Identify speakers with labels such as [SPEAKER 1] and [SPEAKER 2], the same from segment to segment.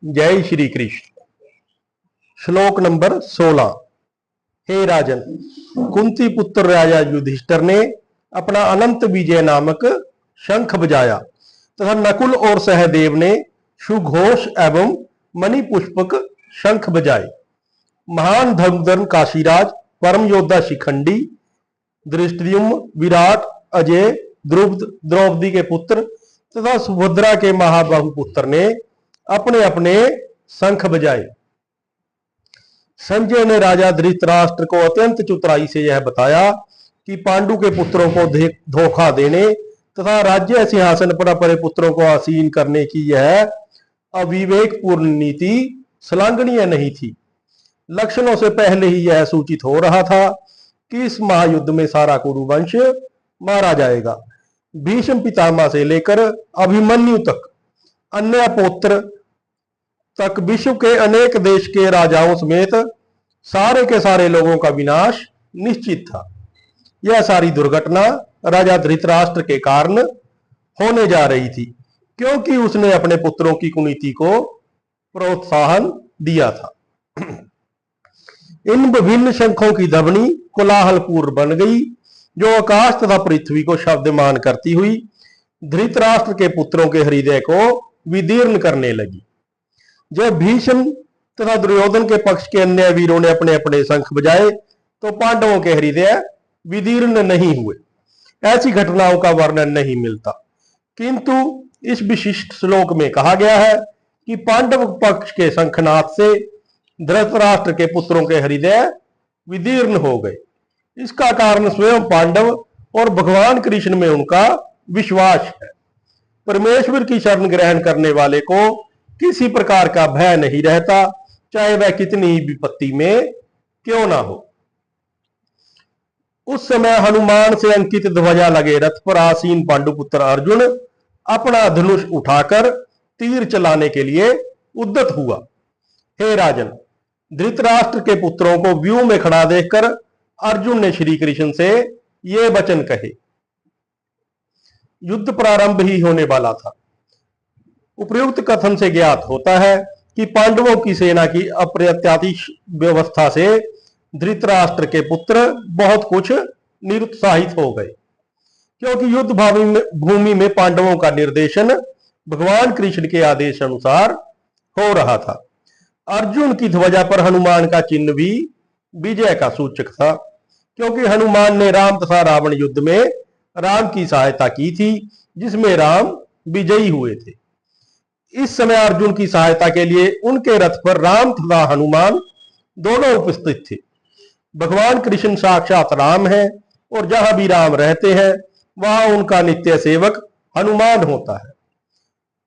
[SPEAKER 1] जय श्री कृष्ण। श्लोक नंबर 16। हे राजन, कुंती पुत्र राजा युधिष्ठिर ने अपना अनंत विजय नामक शंख बजाया तथा नकुल और सहदेव ने सुघोष एवं मणि पुष्पक शंख बजाए। महान धनुर्धर काशीराज, परम योद्धा शिखंडी, धृष्टद्युम्न, विराट, अजय, द्रुपद, द्रौपदी के पुत्र तथा सुभद्रा के महाबाहु पुत्र ने अपने अपने शंख बजाए। संजय ने राजा धृतराष्ट्र को अत्यंत चतुराई से यह बताया कि पांडु के पुत्रों को धोखा देने तथा राज्य सिंहासन पर अपने पुत्रों को आसीन करने की यह अविवेकपूर्ण नीति श्लाघनीय नहीं थी। लक्षणों से पहले ही यह सूचित हो रहा था कि इस महायुद्ध में सारा कुरुवंश मारा जाएगा। भीष्म पितामह से लेकर अभिमन्यु तक, अन्य पौत्र तक, विश्व के अनेक देश के राजाओं समेत सारे के सारे लोगों का विनाश निश्चित था। यह सारी दुर्घटना राजा धृतराष्ट्र के कारण होने जा रही थी, क्योंकि उसने अपने पुत्रों की कुनीति को प्रोत्साहन दिया था। इन विभिन्न शंखों की ध्वनि कोलाहलपूर्ण बन गई, जो आकाश तथा पृथ्वी को शब्दमान करती हुई धृतराष्ट्र के पुत्रों के हृदय को विदीर्ण करने लगी। जब भीष्म तथा दुर्योधन के पक्ष के अन्य वीरों ने अपने अपने शंख बजाए तो पांडवों के हृदय विदीर्ण नहीं हुए। ऐसी घटनाओं का वर्णन नहीं मिलता, किंतु इस विशिष्ट श्लोक में कहा गया है कि पांडव पक्ष के शंखनाद से धृतराष्ट्र के पुत्रों के हृदय विदीर्ण हो गए। इसका कारण स्वयं पांडव और भगवान कृष्ण में उनका विश्वास है। परमेश्वर की शरण ग्रहण करने वाले को किसी प्रकार का भय नहीं रहता, चाहे वह कितनी ही विपत्ति में क्यों ना हो। उस समय हनुमान से अंकित ध्वजा लगे रथ पर आसीन पांडुपुत्र अर्जुन अपना धनुष उठाकर तीर चलाने के लिए उद्यत हुआ। हे राजन, धृतराष्ट्र के पुत्रों को व्यूह में खड़ा देखकर अर्जुन ने श्री कृष्ण से ये वचन कहे। युद्ध प्रारंभ ही होने वाला था। उपर्युक्त कथन से ज्ञात होता है कि पांडवों की सेना की अप्रत्याशित व्यवस्था से धृतराष्ट्र के पुत्र बहुत कुछ निरुत्साहित हो गए, क्योंकि युद्ध भूमि में पांडवों का निर्देशन भगवान कृष्ण के आदेश अनुसार हो रहा था। अर्जुन की ध्वजा पर हनुमान का चिन्ह भी विजय का सूचक था, क्योंकि हनुमान ने राम तथा रावण युद्ध में राम की सहायता की थी, जिसमें राम विजयी हुए थे। इस समय अर्जुन की सहायता के लिए उनके रथ पर राम तथा हनुमान दोनों उपस्थित थे। भगवान कृष्ण साक्षात राम है और जहां भी राम रहते हैं वहां उनका नित्य सेवक हनुमान होता है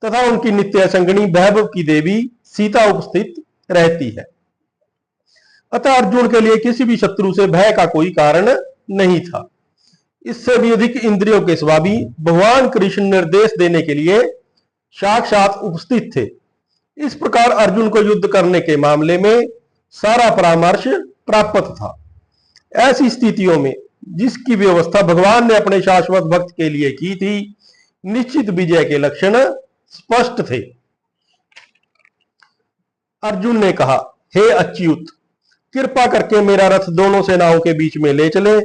[SPEAKER 1] तथा उनकी नित्य संगनी वैभव की देवी सीता उपस्थित रहती है। अतः अर्जुन के लिए किसी भी शत्रु से भय का कोई कारण नहीं था। इससे भी अधिक इंद्रियों के स्वामी भगवान कृष्ण निर्देश देने के लिए साक्षात उपस्थित थे। इस प्रकार अर्जुन को युद्ध करने के मामले में सारा परामर्श प्राप्त था। ऐसी स्थितियों में जिसकी व्यवस्था भगवान ने अपने शाश्वत भक्त के लिए की थी, निश्चित विजय के लक्षण स्पष्ट थे। अर्जुन ने कहा, हे अच्युत, कृपा करके मेरा रथ दोनों सेनाओं के बीच में ले चले,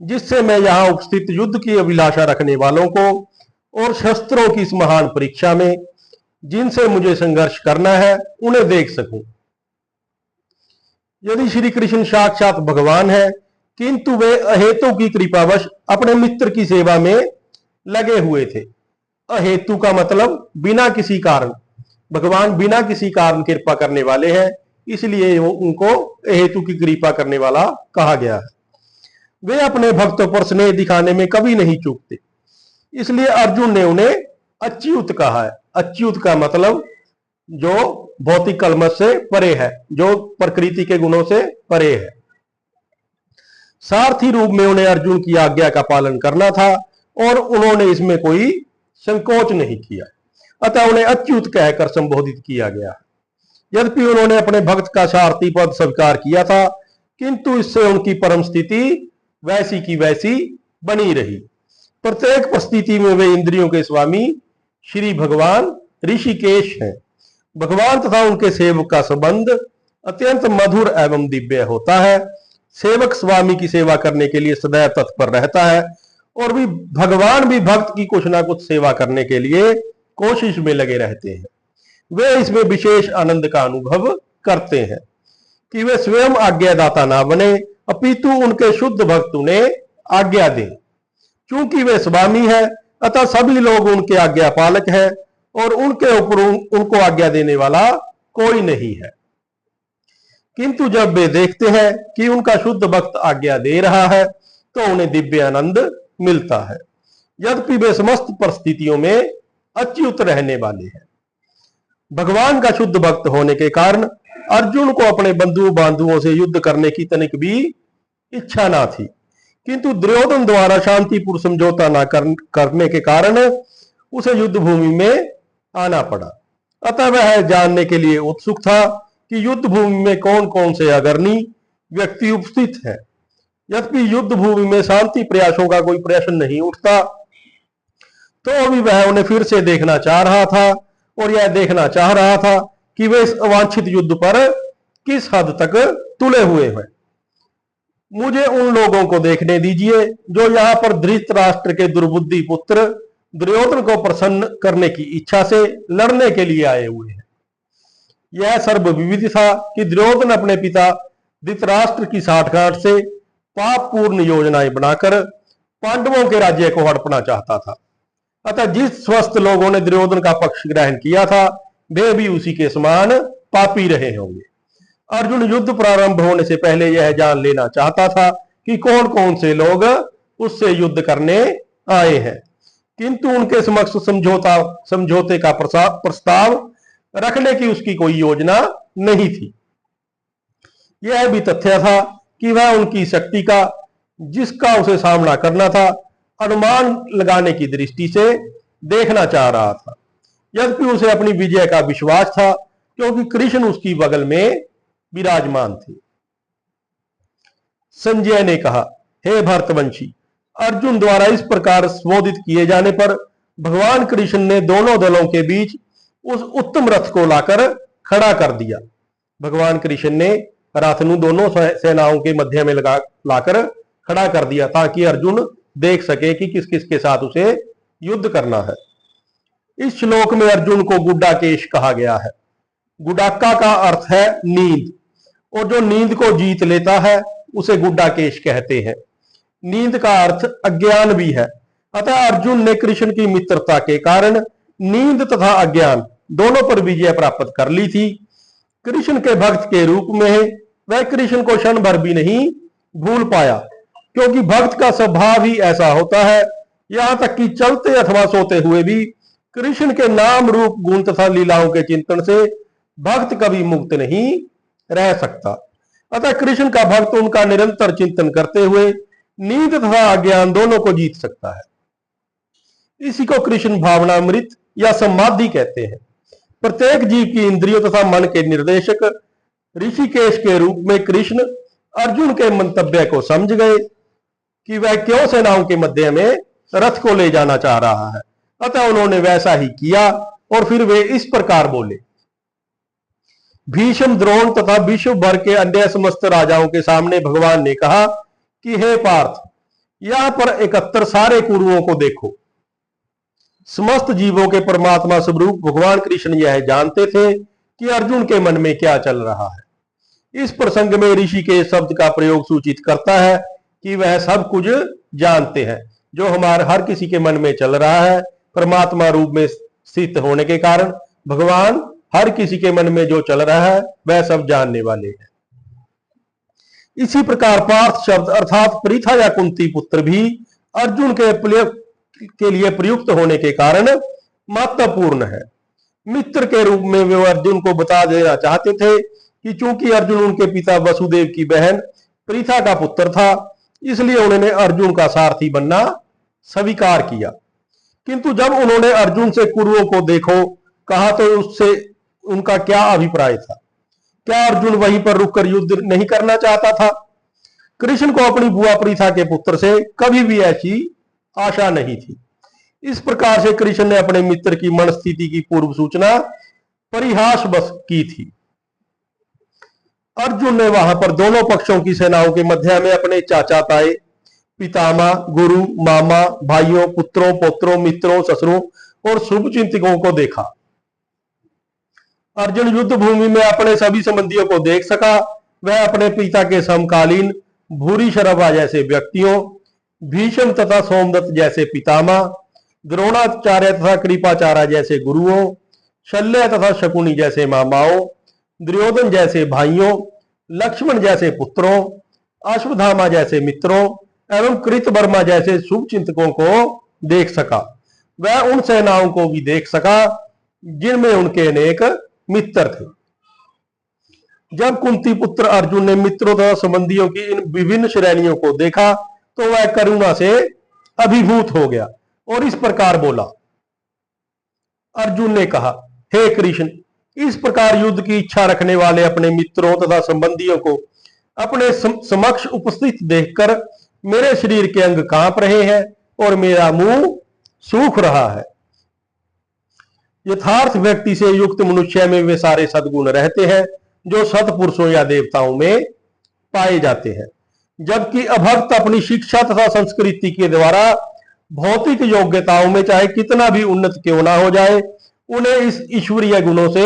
[SPEAKER 1] जिससे मैं यहां उपस्थित युद्ध की अभिलाषा रखने वालों को और शस्त्रों की इस महान परीक्षा में जिनसे मुझे संघर्ष करना है उन्हें देख सकूं। यदि श्री कृष्ण साक्षात भगवान है, किंतु वे अहेतु की कृपावश अपने मित्र की सेवा में लगे हुए थे। अहेतु का मतलब बिना किसी कारण। भगवान बिना किसी कारण कृपा करने वाले हैं, इसलिए उनको अहेतु की कृपा करने वाला कहा गया है। वे अपने भक्तों पर स्नेह दिखाने में कभी नहीं चूकते, इसलिए अर्जुन ने उन्हें अच्युत कहा है। अच्युत का मतलब जो भौतिक कलमश से परे है, जो प्रकृति के गुणों से परे है। सारथी रूप में उन्हें अर्जुन की आज्ञा का पालन करना था और उन्होंने इसमें कोई संकोच नहीं किया, अतः उन्हें अच्युत कहकर संबोधित किया गया। यद्यपि उन्होंने अपने भक्त का सारथी पद स्वीकार किया था, किंतु इससे उनकी परम स्थिति वैसी की वैसी बनी रही। प्रत्येक परिस्थिति में वे इंद्रियों के स्वामी श्री भगवान ऋषिकेश हैं। भगवान तथा उनके सेवक का संबंध अत्यंत मधुर एवं दिव्य होता है। सेवक स्वामी की सेवा करने के लिए सदैव तत्पर रहता है और भी भगवान भी भक्त की कुछ ना कुछ सेवा करने के लिए कोशिश में लगे रहते हैं। वे इसमें विशेष आनंद का अनुभव करते हैं कि वे स्वयं आज्ञादाता ना बने, अपितु उनके शुद्ध भक्त उन्हें आज्ञा दें। क्योंकि वे स्वामी है, अतः सभी लोग उनके आज्ञा पालक हैं और उनके ऊपर उनको आज्ञा देने वाला कोई नहीं है। किंतु जब वे देखते हैं कि उनका शुद्ध भक्त आज्ञा दे रहा है तो उन्हें दिव्य आनंद मिलता है, यद्यपि वे समस्त परिस्थितियों में अच्युत रहने वाले हैं। भगवान का शुद्ध भक्त होने के कारण अर्जुन को अपने बंधु बांधुओं से युद्ध करने की तनिक भी इच्छा ना थी, किंतु दुर्योधन द्वारा शांतिपूर्ण समझौता न करने के कारण उसे युद्ध भूमि में आना पड़ा। अतः वह जानने के लिए उत्सुक था कि युद्ध भूमि में कौन कौन से अग्रणी व्यक्ति उपस्थित है। यद्यपि युद्ध भूमि में शांति प्रयासों का कोई प्रश्न नहीं उठता, तो अभी वह उन्हें फिर से देखना चाह रहा था और यह देखना चाह रहा था कि वे इस अवांछित युद्ध पर किस हद तक तुले हुए हैं। मुझे उन लोगों को देखने दीजिए जो यहाँ पर धृतराष्ट्र के दुर्बुद्धि पुत्र दुर्योधन को प्रसन्न करने की इच्छा से लड़ने के लिए आए हुए हैं। यह सर्वविदित था कि दुर्योधन अपने पिता धृतराष्ट्र की साठगांठ से पाप पूर्ण योजनाएं बनाकर पांडवों के राज्य को हड़पना चाहता था। अतः जिस स्वस्थ लोगों ने दुर्योधन का पक्ष ग्रहण किया था वे भी उसी के समान पापी रहे होंगे। अर्जुन युद्ध प्रारंभ होने से पहले यह जान लेना चाहता था कि कौन कौन से लोग उससे युद्ध करने आए हैं, किंतु उनके समक्ष समझौते का प्रस्ताव रखने की उसकी कोई योजना नहीं थी। यह भी तथ्य था कि वह उनकी शक्ति का, जिसका उसे सामना करना था, अनुमान लगाने की दृष्टि से देखना चाह रहा था। यद्यपि उसे अपनी विजय का विश्वास था, क्योंकि कृष्ण उसकी बगल में विराजमान थे। संजय ने कहा, हे भरतवंशी, अर्जुन द्वारा इस प्रकार संबोधित किए जाने पर भगवान कृष्ण ने दोनों दलों के बीच उस उत्तम रथ को लाकर खड़ा कर दिया। भगवान कृष्ण ने रथ को दोनों सेनाओं के मध्य में लाकर खड़ा कर दिया ताकि अर्जुन देख सके कि किस किस के साथ उसे युद्ध करना है। इस श्लोक में अर्जुन को गुड्डाकेश कहा गया है। गुडाका का अर्थ है नींद, और जो नींद को जीत लेता है उसे गुड्डाकेश कहते हैं। नींद का अर्थ अज्ञान भी है। अतः अर्जुन ने कृष्ण की मित्रता के कारण नींद तथा अज्ञान दोनों पर विजय प्राप्त कर ली थी। कृष्ण के भक्त के रूप में वह कृष्ण को क्षण भर भी नहीं भूल पाया, क्योंकि भक्त का स्वभाव ही ऐसा होता है। यहां तक कि चलते अथवा सोते हुए भी कृष्ण के नाम रूप गुण तथा लीलाओं के चिंतन से भक्त कभी मुक्त नहीं रह सकता। अतः कृष्ण का भक्त उनका निरंतर चिंतन करते हुए नींद तथा अज्ञान दोनों को जीत सकता है। इसी को कृष्ण भावनामृत या समाधि कहते हैं। प्रत्येक जीव की इंद्रियों तथा मन के निर्देशक ऋषिकेश के रूप में कृष्ण अर्जुन के मंतव्य को समझ गए कि वह क्यों सेनाओं के मध्य में रथ को ले जाना चाह रहा है। अतः उन्होंने वैसा ही किया और फिर वे इस प्रकार बोले। भीष्म, द्रोण तथा विश्व भर के अन्य समस्त राजाओं के सामने भगवान ने कहा कि हे पार्थ, यहां पर 71 सारे कुरुओं को देखो। समस्त जीवों के परमात्मा स्वरूप भगवान कृष्ण यह जानते थे कि अर्जुन के मन में क्या चल रहा है। इस प्रसंग में ऋषि के शब्द का प्रयोग सूचित करता है कि वह सब कुछ जानते हैं जो हमारे हर किसी के मन में चल रहा है। परमात्मा रूप में स्थित होने के कारण भगवान हर किसी के मन में जो चल रहा है वह सब जानने वाले हैं। इसी प्रकार पार्थ शब्द अर्थात पृथा या कुंती पुत्र भी अर्जुन के लिए प्रयुक्त होने के कारण महत्वपूर्ण है। मित्र के रूप में वे अर्जुन को बता देना चाहते थे कि चूंकि अर्जुन उनके पिता वसुदेव की बहन पृथा का पुत्र था, इसलिए उन्होंने अर्जुन का सारथी बनना स्वीकार किया। किंतु जब उन्होंने अर्जुन से कुरुओं को देखो कहा तो उससे उनका क्या अभिप्राय था? क्या अर्जुन वहीं पर रुककर युद्ध नहीं करना चाहता था? कृष्ण को अपनी बुआ पृथा के पुत्र से कभी भी ऐसी आशा नहीं थी। इस प्रकार से कृष्ण ने अपने मित्र की मन स्थिति की पूर्व सूचना परिहास बस की थी। अर्जुन ने वहां पर दोनों पक्षों की सेनाओं के मध्य में अपने चाचा ताए, पितामह, गुरु, मामा, भाइयों, पुत्रों, पौत्रों, मित्रों, ससुरों और शुभचिंतकों को देखा। अर्जुन युद्ध भूमि में अपने सभी संबंधियों को देख सका। वह अपने पिता के समकालीन भूरी शरभा जैसे व्यक्तियों, भीष्म तथा सोमदत्त जैसे पितामह, द्रोणाचार्य तथा कृपाचार्य जैसे गुरुओं, शल्य तथा शकुनी जैसे मामाओं, दुर्योधन जैसे भाइयों, लक्ष्मण जैसे पुत्रों, अश्वत्थामा जैसे मित्रों एवं कृतवर्मा जैसे शुभचिंतकों को देख सका। वह उन सेनाओं को भी देख सका जिनमें उनके अनेक मित्र थे। जब कुंती पुत्र अर्जुन ने मित्रों तथा संबंधियों की इन विभिन्न श्रेणियों को देखा तो वह करुणा से अभिभूत हो गया और इस प्रकार बोला। अर्जुन ने कहा, हे कृष्ण, इस प्रकार युद्ध की इच्छा रखने वाले अपने मित्रों तथा संबंधियों को अपने समक्ष उपस्थित देखकर मेरे शरीर के अंग कांप रहे हैं और मेरा मुंह सूख रहा है। यथार्थ व्यक्ति से युक्त मनुष्य में वे सारे सद्गुण रहते हैं जो सत्पुरुषों या देवताओं में पाए जाते हैं, जबकि अभक्त अपनी शिक्षा तथा संस्कृति के द्वारा भौतिक योग्यताओं में चाहे कितना भी उन्नत क्यों ना हो जाए, उन्हें इस ईश्वरीय गुणों से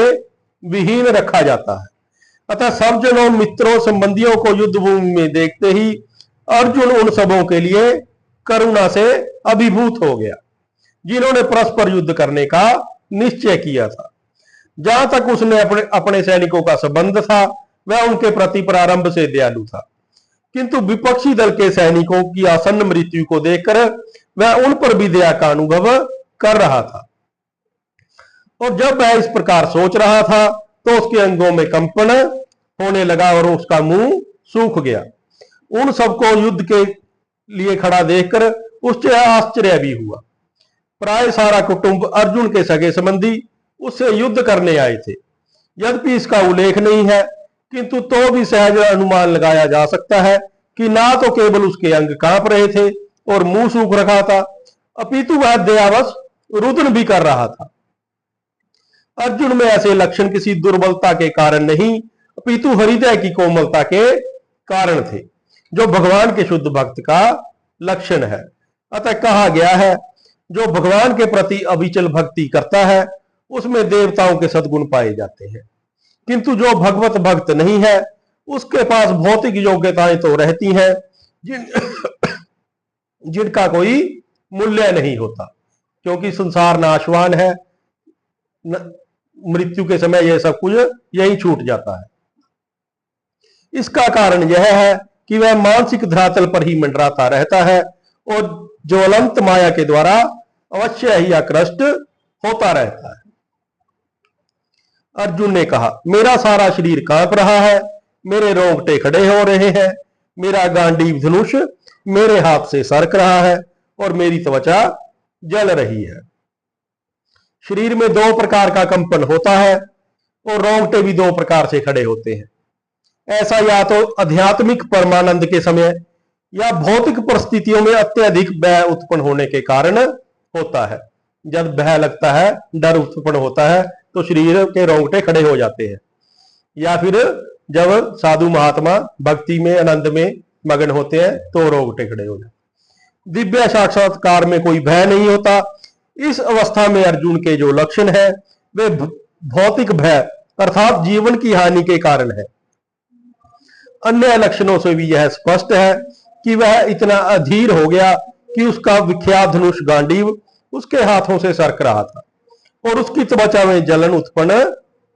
[SPEAKER 1] विहीन रखा जाता है। अतः सब जनों, मित्रों, संबंधियों को युद्ध भूमि में देखते ही अर्जुन उन सबों के लिए करुणा से अभिभूत हो गया जिन्होंने परस्पर युद्ध करने का निश्चय किया था। जहां तक उसने अपने सैनिकों का संबंध था, वह उनके प्रति प्रारंभ से दयालु था, किंतु विपक्षी दल के सैनिकों की आसन्न मृत्यु को देखकर वह उन पर भी दया का अनुभव कर रहा था। और जब वह इस प्रकार सोच रहा था तो उसके अंगों में कंपन होने लगा और उसका मुंह सूख गया। उन सबको युद्ध के लिए खड़ा देखकर उससे आश्चर्य भी हुआ। प्राय सारा कुटुंब, अर्जुन के सगे संबंधी उससे युद्ध करने आए थे। यद्यपि इसका उल्लेख नहीं है, किंतु तो भी सहज अनुमान लगाया जा सकता है कि ना तो केवल उसके अंग कांप रहे थे और मुंह सूख रखा था, अपितु वह दयावश रुदन भी कर रहा था। अर्जुन में ऐसे लक्षण किसी दुर्बलता के कारण नहीं, अपितु हृदय की कोमलता के कारण थे, जो भगवान के शुद्ध भक्त का लक्षण है। अतः कहा गया है, जो भगवान के प्रति अविचल भक्ति करता है उसमें देवताओं के सद्गुण पाए जाते हैं, किंतु जो भगवत भक्त नहीं है उसके पास भौतिक योग्यताएं तो रहती हैं जिनका कोई मूल्य नहीं होता, क्योंकि संसार नाशवान है, मृत्यु के समय यह सब कुछ यही छूट जाता है। इसका कारण यह है कि वह मानसिक धरातल पर ही मंडराता रहता है और ज्वलंत माया के द्वारा अवश्य ही आकृष्ट होता रहता है। अर्जुन ने कहा, मेरा सारा शरीर कांप रहा है, मेरे रोंगटे खड़े हो रहे हैं, मेरा गांडीव धनुष मेरे हाथ से सरक रहा है और मेरी त्वचा जल रही है। शरीर में दो प्रकार का कंपन होता है और रोंगटे भी दो प्रकार से खड़े होते हैं। ऐसा या तो आध्यात्मिक परमानंद के समय या भौतिक परिस्थितियों में अत्यधिक भय उत्पन्न होने के कारण होता है। जब भय लगता है, डर उत्पन्न होता है तो शरीर के रोंगटे खड़े हो जाते हैं, या फिर जब साधु महात्मा भक्ति में, आनंद में मगन होते हैं तो रोंगटे खड़े हो जाते हैं। दिव्य साक्षात्कार में कोई भय नहीं होता। इस अवस्था में अर्जुन के जो लक्षण है वे भौतिक भय अर्थात जीवन की हानि के कारण है। अन्य लक्षणों से भी यह स्पष्ट है कि वह इतना अधीर हो गया कि उसका विख्यात धनुष गांडीव उसके हाथों से सरक रहा था और उसकी त्वचा में जलन उत्पन्न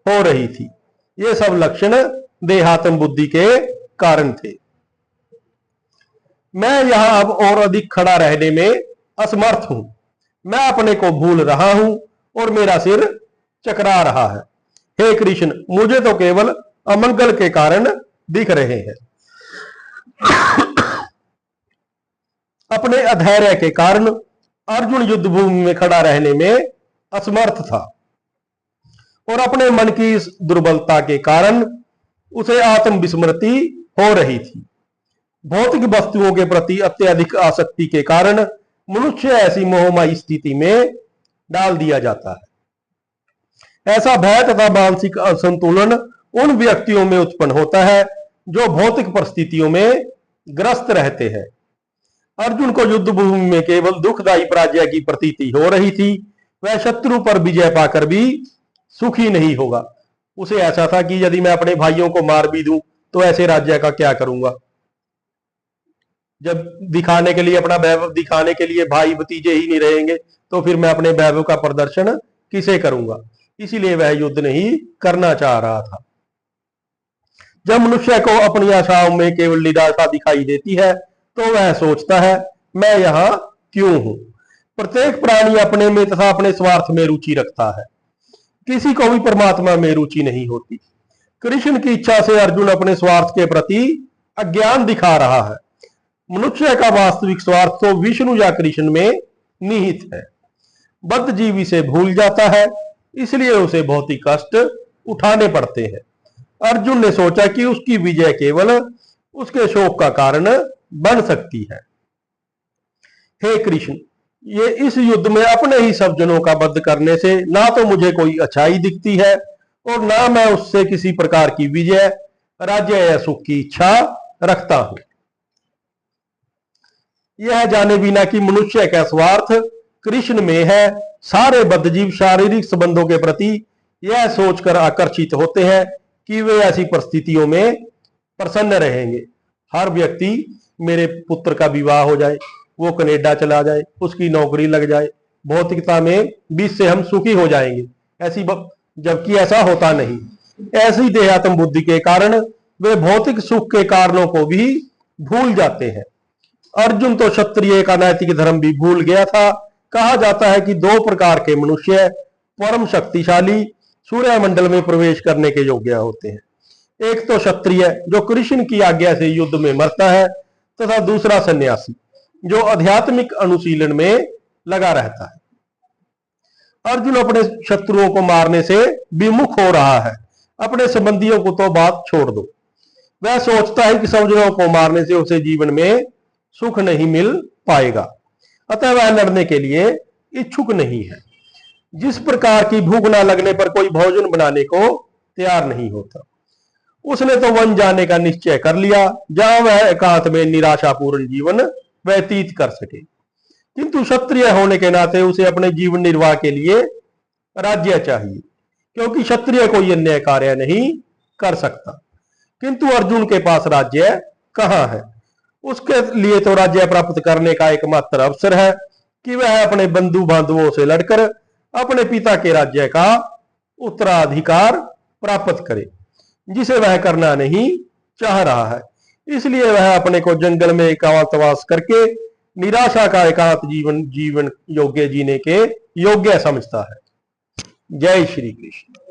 [SPEAKER 1] हो रही थी। ये सब लक्षण देहात्म बुद्धि के कारण थे। मैं यहां अब और अधिक खड़ा रहने में असमर्थ हूं। मैं अपने को भूल रहा हूं और मेरा सिर चकरा रहा है। हे कृष्ण, मुझे तो केवल अमंगल के कारण दिख रहे हैं। अपने अधैर्य के कारण अर्जुन युद्ध भूमि में खड़ा रहने में असमर्थ था और अपने मन की इस दुर्बलता के कारण उसे आत्म विस्मृति हो रही थी। भौतिक वस्तुओं के प्रति अत्यधिक आसक्ति के कारण मनुष्य ऐसी मोहमयी स्थिति में डाल दिया जाता है। ऐसा भय तथा मानसिक असंतुलन उन व्यक्तियों में उत्पन्न होता है जो भौतिक परिस्थितियों में ग्रस्त रहते हैं। अर्जुन को युद्ध भूमि में केवल दुखदायी पराजय की प्रतीति हो रही थी। वह शत्रु पर विजय पाकर भी सुखी नहीं होगा। उसे ऐसा था कि यदि मैं अपने भाइयों को मार भी दूं तो ऐसे राज्य का क्या करूंगा। जब दिखाने के लिए, अपना वैभव दिखाने के लिए भाई भतीजे ही नहीं रहेंगे तो फिर मैं अपने वैभव का प्रदर्शन किसे करूंगा। इसीलिए वह युद्ध नहीं करना चाह रहा था। जब मनुष्य को अपनी आशाओं में केवल निराशा दिखाई देती है तो वह सोचता है, मैं यहां क्यों हूं। प्रत्येक प्राणी अपने में तथा अपने स्वार्थ में रुचि रखता है। किसी को भी परमात्मा में रुचि नहीं होती। कृष्ण की इच्छा से अर्जुन अपने स्वार्थ के प्रति अज्ञान दिखा रहा है। मनुष्य का वास्तविक स्वार्थ तो विष्णु या कृष्ण में निहित है। बद्ध जीव इसे भूल जाता है, इसलिए उसे भौतिक कष्ट उठाने पड़ते हैं। अर्जुन ने सोचा कि उसकी विजय केवल उसके शोक का कारण बन सकती है। हे कृष्ण, ये इस युद्ध में अपने ही सब जनों का वध करने से ना तो मुझे कोई अच्छाई दिखती है और ना मैं उससे किसी प्रकार की विजय, राज्य या सुख की इच्छा रखता हूं। यह जाने बिना कि मनुष्य का स्वार्थ कृष्ण में है, सारे बद्धजीव शारीरिक संबंधों के प्रति यह सोचकर आकर्षित होते हैं कि वे ऐसी परिस्थितियों में प्रसन्न रहेंगे। हर व्यक्ति, मेरे पुत्र का विवाह हो जाए, वो कनाडा चला जाए, उसकी नौकरी लग जाए, भौतिकता में बीच से हम सुखी हो जाएंगे, ऐसी जबकि ऐसा होता नहीं। ऐसी देहात्म बुद्धि के कारण वे भौतिक सुख के कारणों को भी भूल जाते हैं। अर्जुन तो क्षत्रिय का नैतिक धर्म भी भूल गया था। कहा जाता है कि दो प्रकार के मनुष्य परम शक्तिशाली सूर्यमंडल में प्रवेश करने के योग्य होते हैं। एक तो क्षत्रिय जो कृष्ण की आज्ञा से युद्ध में मरता है, तथा दूसरा सन्यासी जो आध्यात्मिक अनुशीलन में लगा रहता है। अर्जुन अपने शत्रुओं को मारने से विमुख हो रहा है। अपने संबंधियों को तो बात छोड़ दो, वह सोचता है कि स्वजनों को मारने से उसे जीवन में सुख नहीं मिल पाएगा, अतः वह लड़ने के लिए इच्छुक नहीं है। जिस प्रकार की भूख ना लगने पर कोई भोजन बनाने को तैयार नहीं होता, उसने तो वन जाने का निश्चय कर लिया जहां वह एकांत में निराशापूर्ण जीवन व्यतीत कर सके। किंतु क्षत्रिय होने के नाते उसे अपने जीवन निर्वाह के लिए राज्य चाहिए, क्योंकि क्षत्रिय कोई अन्य कार्य नहीं कर सकता। किंतु अर्जुन के पास राज्य कहां है। उसके लिए तो राज्य प्राप्त करने का एकमात्र अवसर है कि वह अपने बंधु बांधवों से लड़कर अपने पिता के राज्य का उत्तराधिकार प्राप्त करे, जिसे वह करना नहीं चाह रहा है। इसलिए वह अपने को जंगल में एकांतवास करके निराशा का एकांत जीवन योग्य जीने के योग्य समझता है। जय श्री कृष्ण।